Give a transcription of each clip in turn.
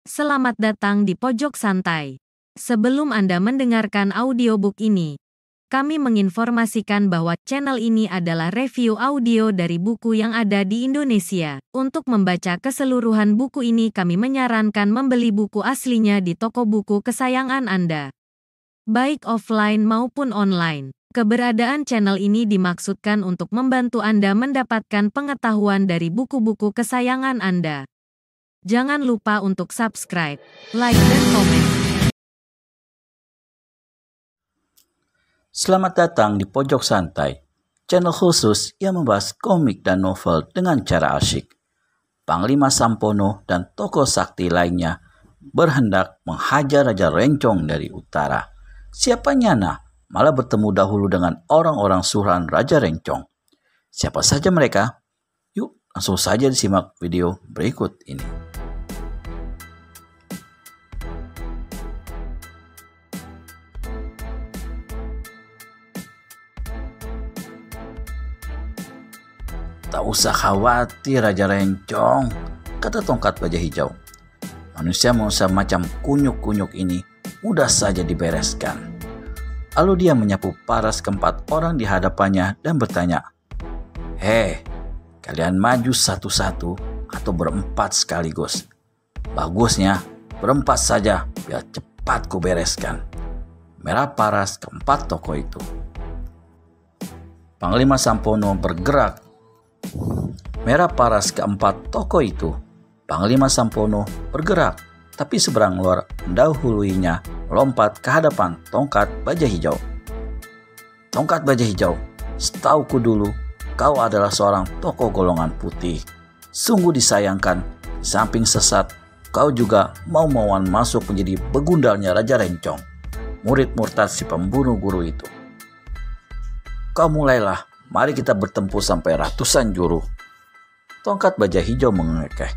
Selamat datang di Pojok Santai. Sebelum Anda mendengarkan audiobook ini, kami menginformasikan bahwa channel ini adalah review audio dari buku yang ada di Indonesia. Untuk membaca keseluruhan buku ini, kami menyarankan membeli buku aslinya di toko buku kesayangan Anda, baik offline maupun online. Keberadaan channel ini dimaksudkan untuk membantu Anda mendapatkan pengetahuan dari buku-buku kesayangan Anda. Jangan lupa untuk subscribe, like, dan komen. Selamat datang di Pojok Santai, channel khusus yang membahas komik dan novel dengan cara asyik. Panglima Sampono dan tokoh sakti lainnya berhendak menghajar Raja Rencong dari utara. Siapa nyana malah bertemu dahulu dengan orang-orang suruhan Raja Rencong. Siapa saja mereka? Yuk langsung saja disimak video berikut ini. Tak usah khawatir Raja Rencong, kata tongkat baja hijau. Manusia-manusia macam kunyuk-kunyuk ini mudah saja dibereskan. Lalu dia menyapu paras keempat orang di hadapannya dan bertanya, kalian maju satu-satu atau berempat sekaligus? Bagusnya berempat saja biar cepat ku bereskan. Merah paras keempat tokoh itu. Panglima Sampono bergerak. Merah paras keempat tokoh itu. Panglima Sampono bergerak, tapi seberang luar mendahuluinya melompat ke hadapan tongkat baja hijau. Tongkat baja hijau, setauku dulu, kau adalah seorang tokoh golongan putih. Sungguh disayangkan, di samping sesat, kau juga mau-mauan masuk menjadi begundalnya Raja Rencong, murid murtad si pembunuh guru itu. Kau mulailah. Mari kita bertempur sampai ratusan juru. Tongkat baja hijau mengekeh.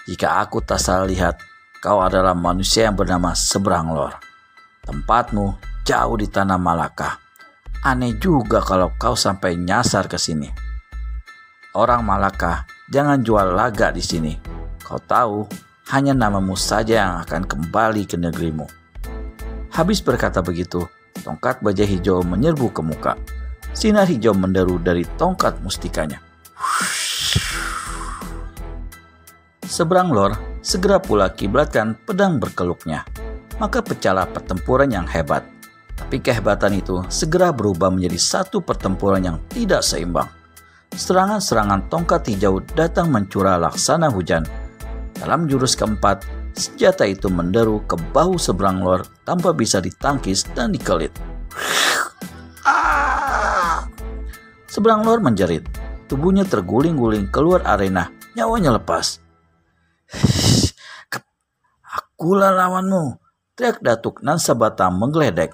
Jika aku tak salah lihat, kau adalah manusia yang bernama Seberang Lor. Tempatmu jauh di tanah Malaka. Aneh juga kalau kau sampai nyasar ke sini. Orang Malaka jangan jual laga di sini. Kau tahu, hanya namamu saja yang akan kembali ke negerimu. Habis berkata begitu, tongkat baja hijau menyerbu ke muka. Sinar hijau menderu dari tongkat mustikanya. Seberang Lor segera pula kiblatkan pedang berkeluknya. Maka pecahlah pertempuran yang hebat. Tapi kehebatan itu segera berubah menjadi satu pertempuran yang tidak seimbang. Serangan-serangan tongkat hijau datang mencurah laksana hujan. Dalam jurus keempat, senjata itu menderu ke bahu Seberang Lor tanpa bisa ditangkis dan dikelit. Seberang Lor menjerit. Tubuhnya terguling-guling keluar arena. Nyawanya lepas. Akulah lawanmu, teriak Datuk Nansabatang menggeledek.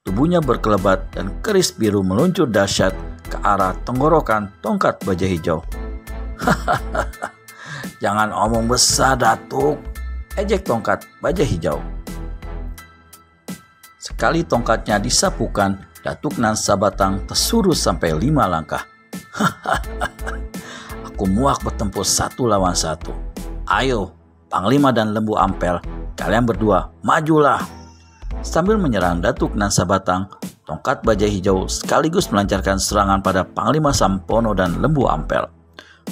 Tubuhnya berkelebat dan keris biru meluncur dahsyat ke arah tenggorokan tongkat baja hijau. Jangan omong besar, Datuk, ejek tongkat baja hijau. Sekali tongkatnya disapukan, Datuk Nansabatang tersuruh sampai 5 langkah. Aku muak bertempur 1 lawan 1. Ayo, Panglima dan Lembu Ampel, kalian berdua majulah. Sambil menyerang Datuk Nansabatang, tongkat baja hijau sekaligus melancarkan serangan pada Panglima Sampono dan Lembu Ampel.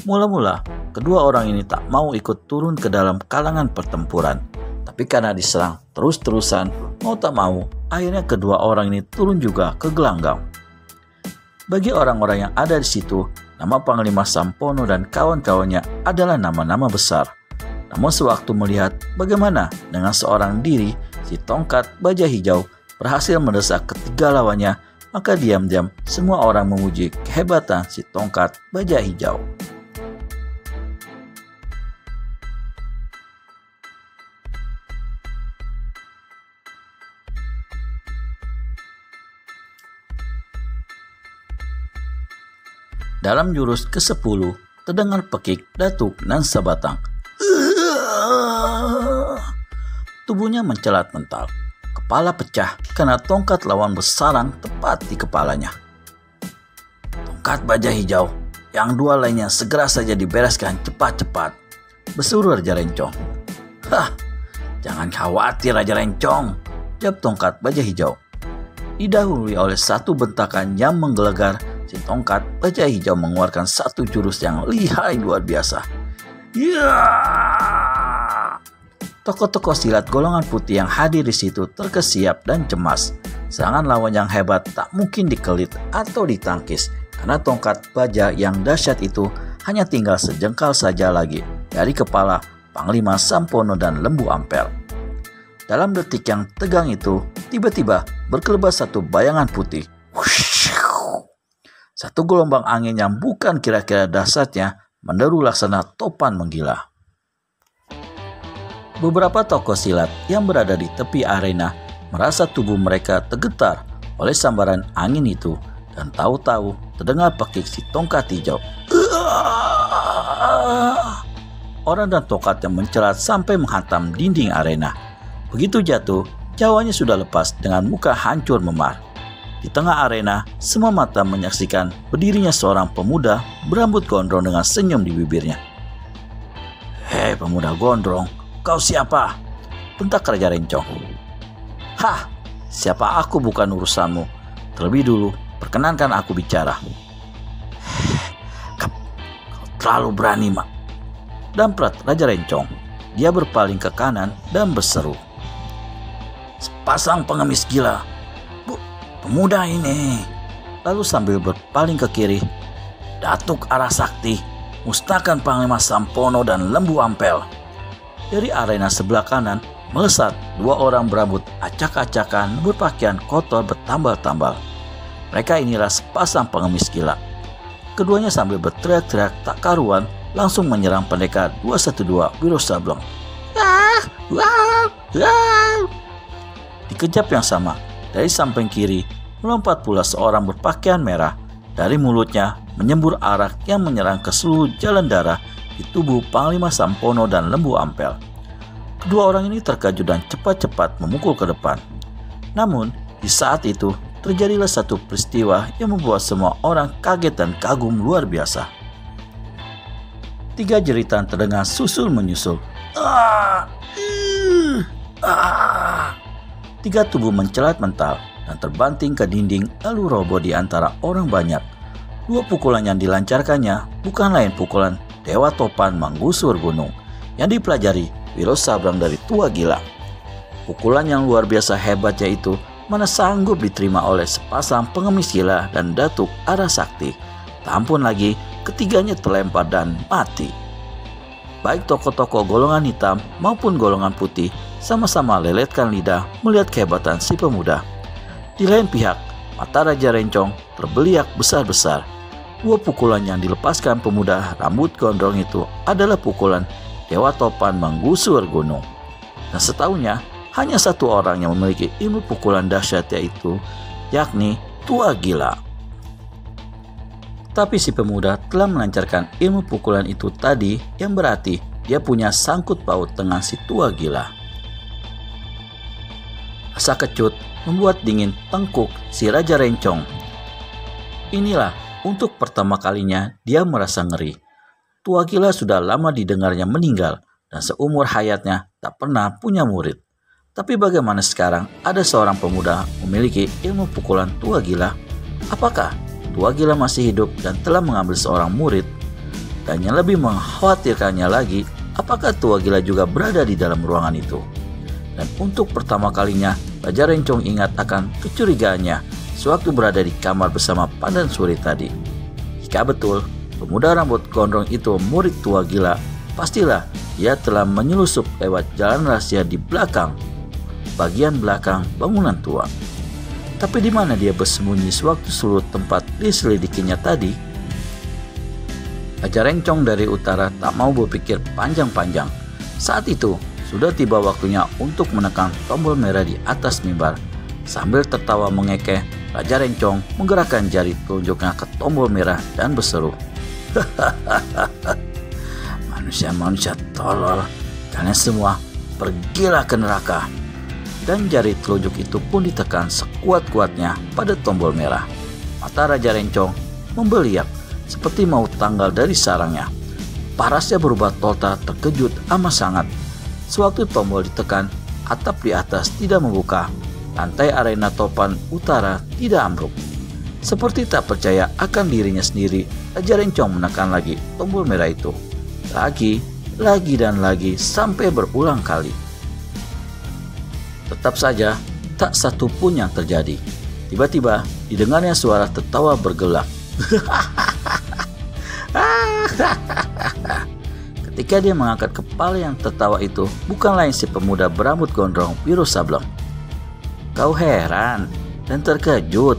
Mula-mula, kedua orang ini tak mau ikut turun ke dalam kalangan pertempuran. Tapi karena diserang terus-terusan, mau tak mau, akhirnya kedua orang ini turun juga ke gelanggang. Bagi orang-orang yang ada di situ, nama Panglima Sampono dan kawan-kawannya adalah nama-nama besar. Namun sewaktu melihat bagaimana dengan seorang diri, si tongkat baja hijau berhasil mendesak ketiga lawannya, maka diam-diam semua orang memuji kehebatan si tongkat baja hijau. Dalam jurus ke-10, terdengar pekik Datuk Nansabatang. Tubuhnya mencelat mental. Kepala pecah karena tongkat lawan bersarang tepat di kepalanya. Tongkat baja hijau, yang dua lainnya segera saja dibereskan cepat-cepat. Berseru Raja Rencong. Hah, jangan khawatir Raja Rencong, jawab tongkat baja hijau. Didahului oleh satu bentakan yang menggelegar, si tongkat baja hijau mengeluarkan satu jurus yang lihai luar biasa. Ya! Tokoh-tokoh silat golongan putih yang hadir di situ terkesiap dan cemas. Serangan lawan yang hebat tak mungkin dikelit atau ditangkis, karena tongkat baja yang dahsyat itu hanya tinggal sejengkal saja lagi dari kepala Panglima Sampono dan Lembu Ampel. Dalam detik yang tegang itu, tiba-tiba berkelebat satu bayangan putih. Satu gelombang angin yang bukan kira-kira dahsyatnya menderu laksana topan menggila. Beberapa tokoh silat yang berada di tepi arena merasa tubuh mereka tergetar oleh sambaran angin itu, dan tahu-tahu terdengar pekik si tongkat hijau. Orang dan tongkat yang mencelat sampai menghantam dinding arena. Begitu jatuh, jawanya sudah lepas dengan muka hancur memar. Di tengah arena, semua mata menyaksikan berdirinya seorang pemuda berambut gondrong dengan senyum di bibirnya. Hei pemuda gondrong, kau siapa? Bentak Raja Rencong. Hah, siapa aku bukan urusanmu. Terlebih dulu, perkenankan aku bicara. Kau terlalu berani, Mak. Damprat Raja Rencong. Dia berpaling ke kanan dan berseru. Sepasang pengemis gila. Pemuda ini. Lalu sambil berpaling ke kiri. Datuk Arasakti, musnahkan Panglima Sampono dan Lembu Ampel. Dari arena sebelah kanan melesat dua orang berambut acak-acakan berpakaian kotor bertambal-tambal. Mereka inilah sepasang pengemis gila. Keduanya sambil berteriak-teriak tak karuan langsung menyerang pendekar 212 Wiro Sableng. Di kejap yang sama, dari samping kiri melompat pula seorang berpakaian merah. Dari mulutnya menyembur arak yang menyerang ke seluruh jalan darah di tubuh Panglima Sampono dan Lembu Ampel. Kedua orang ini terkejut dan cepat-cepat memukul ke depan. Namun, di saat itu terjadilah satu peristiwa yang membuat semua orang kaget dan kagum luar biasa. 3 jeritan terdengar susul menyusul. 3 tubuh mencelat mental dan terbanting ke dinding lalu roboh di antara orang banyak. 2 pukulan yang dilancarkannya bukan lain pukulan Dewa Topan menggusur gunung yang dipelajari Wiro Sableng dari tua gila. Pukulan yang luar biasa hebatnya itu mana sanggup diterima oleh sepasang pengemis gila dan Datuk Arasakti. Tak ampun lagi, ketiganya terlempar dan mati. Baik tokoh-tokoh golongan hitam maupun golongan putih sama-sama leletkan lidah melihat kehebatan si pemuda. Di lain pihak, mata Raja Rencong terbeliak besar-besar. 2 pukulan yang dilepaskan pemuda rambut gondrong itu adalah pukulan Dewa Topan menggusur gunung. Dan setahunya hanya 1 orang yang memiliki ilmu pukulan dahsyat yaitu yakni tua gila. Tapi si pemuda telah melancarkan ilmu pukulan itu tadi yang berarti dia punya sangkut paut dengan si tua gila. Rasa kecut membuat dingin tengkuk si Raja Rencong. Inilah untuk pertama kalinya dia merasa ngeri. Tua gila sudah lama didengarnya meninggal dan seumur hayatnya tak pernah punya murid. Tapi bagaimana sekarang ada seorang pemuda memiliki ilmu pukulan tua gila? Apakah tua gila masih hidup dan telah mengambil seorang murid? Dan yang lebih mengkhawatirkannya lagi, apakah tua gila juga berada di dalam ruangan itu? Dan untuk pertama kalinya, Raja Rencong ingat akan kecurigaannya sewaktu berada di kamar bersama Pandan Suri tadi. Jika betul pemuda rambut gondrong itu murid tua gila, pastilah dia telah menyelusup lewat jalan rahasia di belakang, bagian belakang bangunan tua. Tapi di mana dia bersembunyi sewaktu seluruh tempat diselidikinya tadi? Raja Rencong dari utara tak mau berpikir panjang-panjang. Saat itu sudah tiba waktunya untuk menekan tombol merah di atas mimbar. Sambil tertawa mengekeh, Raja Rencong menggerakkan jari telunjuknya ke tombol merah dan berseru, manusia-manusia tolol, kalian semua pergilah ke neraka. Dan jari telunjuk itu pun ditekan sekuat-kuatnya pada tombol merah. Mata Raja Rencong membeliak seperti mau tanggal dari sarangnya. Parasnya berubah total terkejut amat sangat. Sewaktu tombol ditekan, atap di atas tidak membuka. Lantai arena topan utara tidak ambruk. Seperti tak percaya akan dirinya sendiri, Raja Rencong menekan lagi tombol merah itu. Lagi dan lagi sampai berulang kali. Tetap saja, tak satu pun yang terjadi. Tiba-tiba didengarnya suara tertawa bergelak. Ketika dia mengangkat kepala yang tertawa itu, bukan lain si pemuda berambut gondrong Wiro Sableng. Kau heran dan terkejut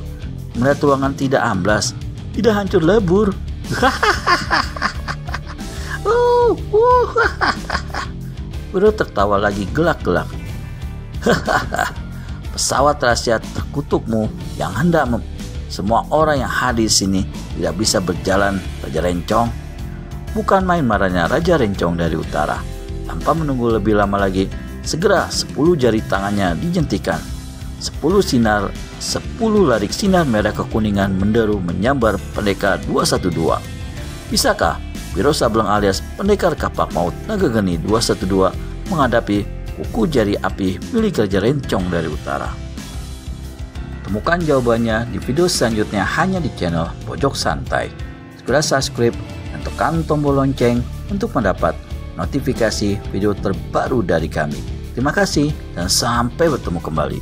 melihat ruangan tidak amblas, tidak hancur lebur. Wiro tertawa lagi gelak-gelak. Pesawat rahasia terkutukmu yang hendak semua orang yang hadir di sini tidak bisa berjalan, Raja Rencong. Bukan main marahnya Raja Rencong dari utara. Tanpa menunggu lebih lama lagi, segera 10 jari tangannya dijentikan. 10 larik sinar merah kekuningan menderu menyambar pendekar 212. Bisakah Wiro Sableng alias pendekar kapak maut naga geni 212 menghadapi kuku jari api milik Raja Rencong dari utara? Temukan jawabannya di video selanjutnya hanya di channel Pojok Santai. Segera subscribe dan tekan tombol lonceng untuk mendapat notifikasi video terbaru dari kami. Terima kasih dan sampai bertemu kembali.